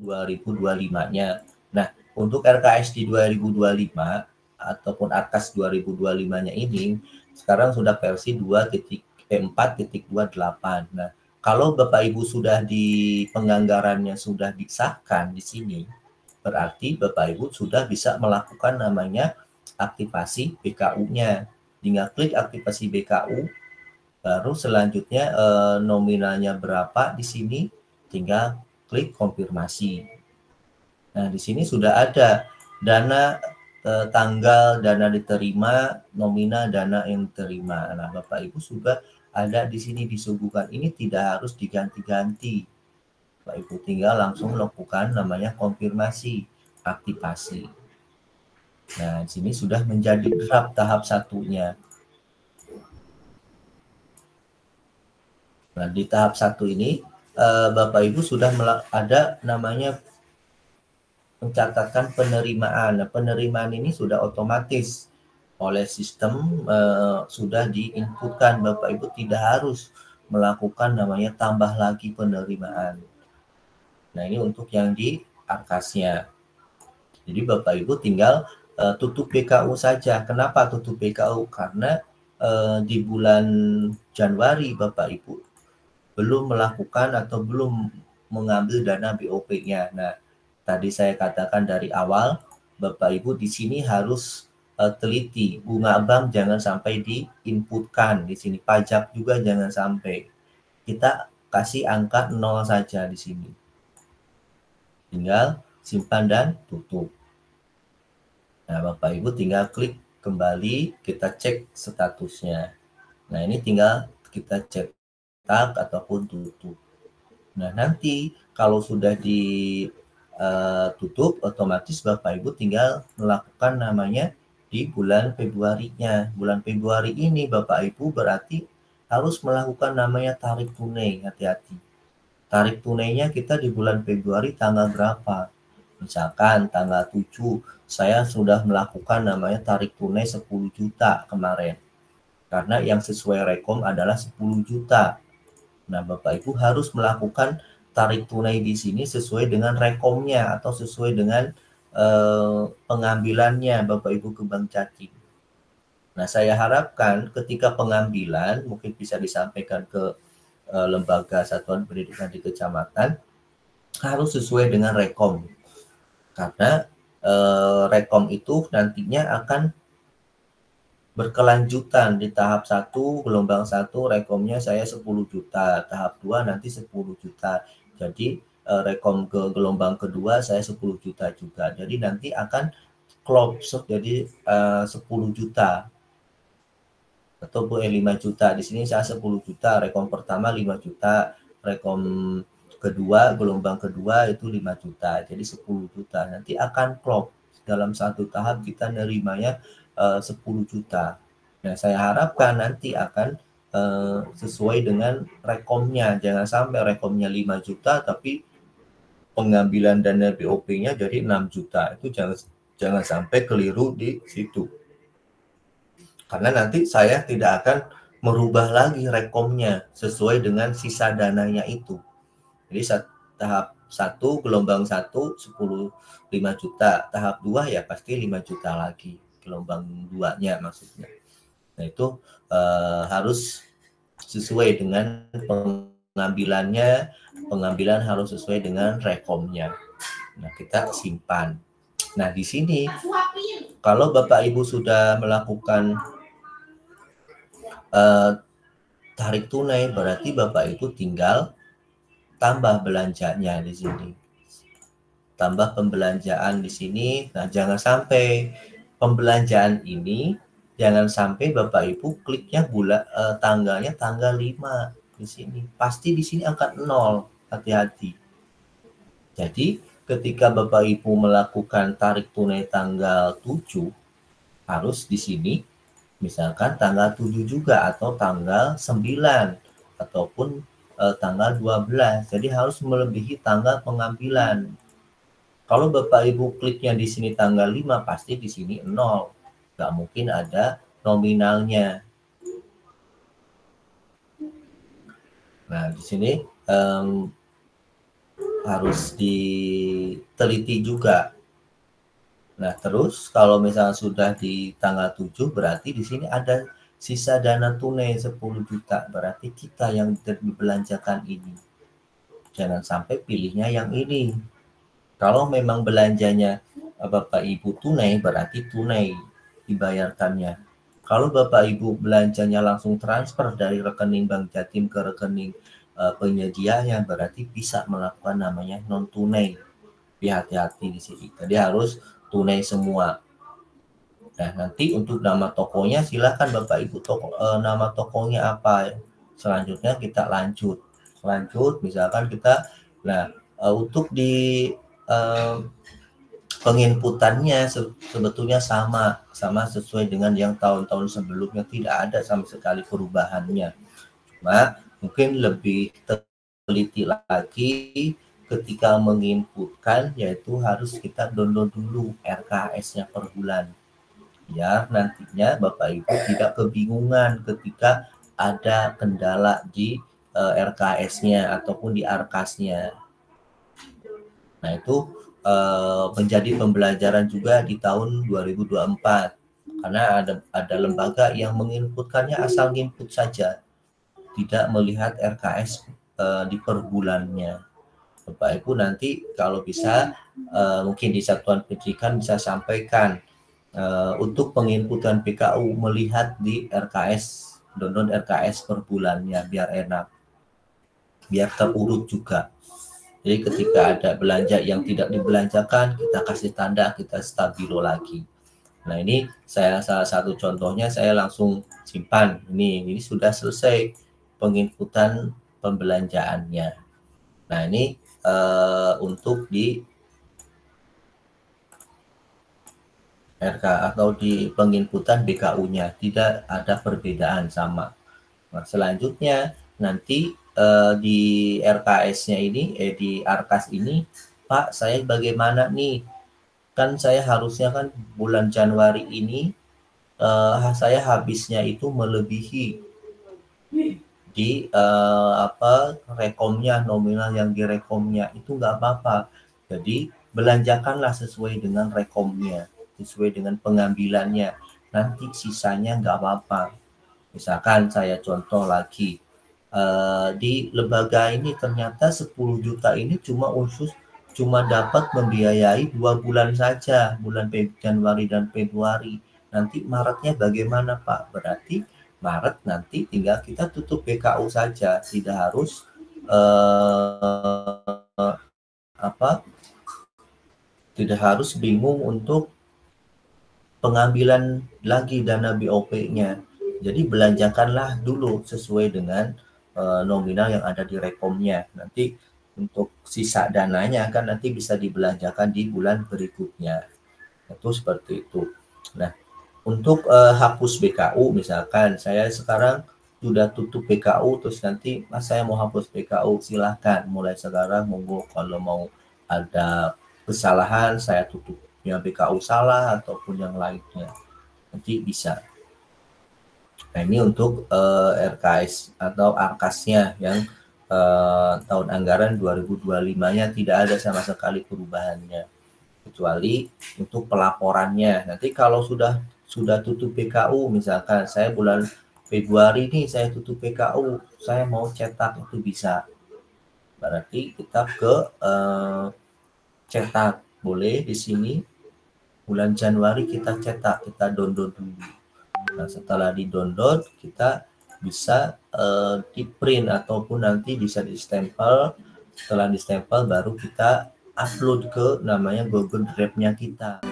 2025-nya. Nah, untuk RKSD 2025 ataupun ARKAS 2025-nya ini sekarang sudah versi 4.28. Nah, kalau Bapak Ibu sudah di penganggarannya sudah disahkan di sini, berarti Bapak Ibu sudah bisa melakukan namanya aktivasi BKU-nya. Tinggal klik aktivasi BKU, baru selanjutnya nominalnya berapa di sini, tinggal klik konfirmasi. Nah, di sini sudah ada dana tanggal dana diterima, nominal dana yang diterima. Nah, Bapak Ibu sudah ada di sini disuguhkan. Ini tidak harus diganti-ganti. Bapak Ibu tinggal langsung lakukan namanya konfirmasi, aktivasi. Nah, di sini sudah menjadi draft tahap satunya. Nah, di tahap 1 ini Bapak Ibu sudah ada namanya mencatatkan penerimaan. Nah, penerimaan ini sudah otomatis oleh sistem sudah diinputkan. Bapak Ibu tidak harus melakukan namanya tambah lagi penerimaan. Nah, ini untuk yang di ARKAS-nya. Jadi Bapak Ibu tinggal tutup BKU saja. Kenapa tutup BKU? Karena di bulan Januari Bapak Ibu belum melakukan atau belum mengambil dana BOP-nya. Nah, tadi saya katakan dari awal, Bapak Ibu di sini harus teliti. Bunga bank jangan sampai diinputkan di sini. Pajak juga jangan sampai. Kita kasih angka 0 saja di sini. Tinggal simpan dan tutup. Nah, Bapak Ibu tinggal klik kembali, kita cek statusnya. Nah, ini tinggal kita cetak ataupun tutup. Nah, nanti kalau sudah ditutup, otomatis Bapak Ibu tinggal melakukan namanya di bulan Februarinya. Bulan Februari ini Bapak Ibu berarti harus melakukan namanya tarik tunai. Hati-hati. Tarik tunainya kita di bulan Februari tanggal berapa? Misalkan tanggal 7, saya sudah melakukan namanya tarik tunai 10 juta kemarin. Karena yang sesuai rekom adalah 10 juta. Nah, Bapak Ibu harus melakukan tarik tunai di sini sesuai dengan rekomnya atau sesuai dengan pengambilannya Bapak Ibu ke Bank Jatim. Nah, saya harapkan ketika pengambilan mungkin bisa disampaikan ke lembaga satuan pendidikan di kecamatan harus sesuai dengan rekom. Karena rekom itu nantinya akan berkelanjutan di tahap 1, gelombang 1 rekomnya saya 10 juta, tahap 2 nanti 10 juta. Jadi rekom ke gelombang kedua saya 10 juta juga. Jadi nanti akan close jadi 10 juta atau 5 juta. Di sini saya 10 juta, rekom pertama 5 juta, rekom kedua, gelombang kedua itu 5 juta, jadi 10 juta. Nanti akan clock dalam satu tahap kita nerimanya 10 juta. Nah, saya harapkan nanti akan sesuai dengan rekomnya. Jangan sampai rekomnya 5 juta tapi pengambilan dana BOP-nya jadi 6 juta. Itu jangan sampai keliru di situ. Karena nanti saya tidak akan merubah lagi rekomnya sesuai dengan sisa dananya itu. Jadi tahap 1, gelombang 1, 5 juta. Tahap 2 ya pasti 5 juta lagi. Gelombang 2-nya maksudnya. Nah, itu harus sesuai dengan pengambilannya. Pengambilan harus sesuai dengan rekomnya. Nah, kita simpan. Nah, di sini kalau Bapak Ibu sudah melakukan tarik tunai, berarti Bapak Ibu tinggal tambah belanjanya di sini. Tambah pembelanjaan di sini. Nah, jangan sampai pembelanjaan ini jangan sampai Bapak Ibu kliknya tanggalnya tanggal 5 di sini. Pasti di sini akan 0. Hati-hati. Jadi, ketika Bapak Ibu melakukan tarik tunai tanggal 7 harus di sini misalkan tanggal 7 juga atau tanggal 9 ataupun tanggal 12. Jadi harus melebihi tanggal pengambilan. Kalau Bapak Ibu kliknya di sini tanggal 5, pasti di sini 0. Nggak mungkin ada nominalnya. Nah, di sini harus diteliti juga. Nah, terus kalau misalnya sudah di tanggal 7 berarti di sini ada sisa dana tunai 10 juta. Berarti kita yang dibelanjakan ini. Jangan sampai pilihnya yang ini. Kalau memang belanjanya Bapak Ibu tunai, berarti tunai dibayarkannya. Kalau Bapak Ibu belanjanya langsung transfer dari rekening Bank Jatim ke rekening penyedianya, berarti bisa melakukan namanya non tunai. Hati-hati di sini. Jadi harus tunai semua. Nah, nanti untuk nama tokonya silakan Bapak Ibu nama tokonya apa. Selanjutnya kita lanjut. Misalkan kita untuk di penginputannya sebetulnya sama sesuai dengan yang tahun-tahun sebelumnya, tidak ada sama sekali perubahannya. Cuma mungkin lebih teliti lagi ketika menginputkan, yaitu harus kita download dulu RKS-nya per bulan. Biar nantinya Bapak Ibu tidak kebingungan ketika ada kendala di RKS-nya ataupun di Arkas-nya. Nah, itu menjadi pembelajaran juga di tahun 2024 karena ada lembaga yang menginputkannya asal input saja, tidak melihat RKS di per bulannya. Bapak Ibu nanti kalau bisa mungkin di satuan pendidikan bisa sampaikan untuk penginputan PKU melihat di RKS, download RKS per bulannya biar enak, biar terurut juga. Jadi ketika ada belanja yang tidak dibelanjakan, kita kasih tanda, kita stabilo lagi. Nah, ini salah satu contohnya, saya langsung simpan. Ini sudah selesai penginputan pembelanjaannya. Nah, ini untuk di RK atau di penginputan BKU-nya tidak ada perbedaan, sama. Nah, selanjutnya nanti di RKS-nya ini, di Arkas ini, Pak, saya bagaimana nih? Kan saya harusnya kan bulan Januari ini saya habisnya itu melebihi di rekomnya, nominal yang direkomnya itu nggak apa-apa. Jadi belanjakanlah sesuai dengan rekomnya, sesuai dengan pengambilannya. Nanti sisanya nggak apa-apa. Misalkan saya contoh lagi, di lembaga ini ternyata 10 juta ini cuma dapat membiayai 2 bulan saja, bulan Januari dan Februari. Nanti Maretnya bagaimana, Pak? Berarti Maret nanti tinggal kita tutup PKU saja, tidak harus tidak harus bingung untuk pengambilan lagi dana BOP-nya. Jadi belanjakanlah dulu sesuai dengan nominal yang ada di rekomnya. Nanti untuk sisa dananya kan nanti bisa dibelanjakan di bulan berikutnya. Itu seperti itu. Nah, untuk hapus BKU misalkan saya sekarang sudah tutup BKU, terus nanti Mas saya mau hapus BKU, silahkan mulai sekarang, monggo. Kalau mau ada kesalahan saya tutup ya BKU salah ataupun yang lainnya, nanti bisa. Nah, ini untuk RKS atau Arkasnya yang tahun anggaran 2025-nya tidak ada sama sekali perubahannya, kecuali untuk pelaporannya. Nanti kalau sudah tutup PKU, misalkan saya bulan Februari ini saya tutup PKU, saya mau cetak, itu bisa. Berarti kita ke cetak, boleh di sini bulan Januari kita cetak, kita download dulu. Nah, setelah di-download kita bisa di-print ataupun nanti bisa di-stempel. Setelah di-stempel baru kita upload ke namanya Google Drive-nya kita.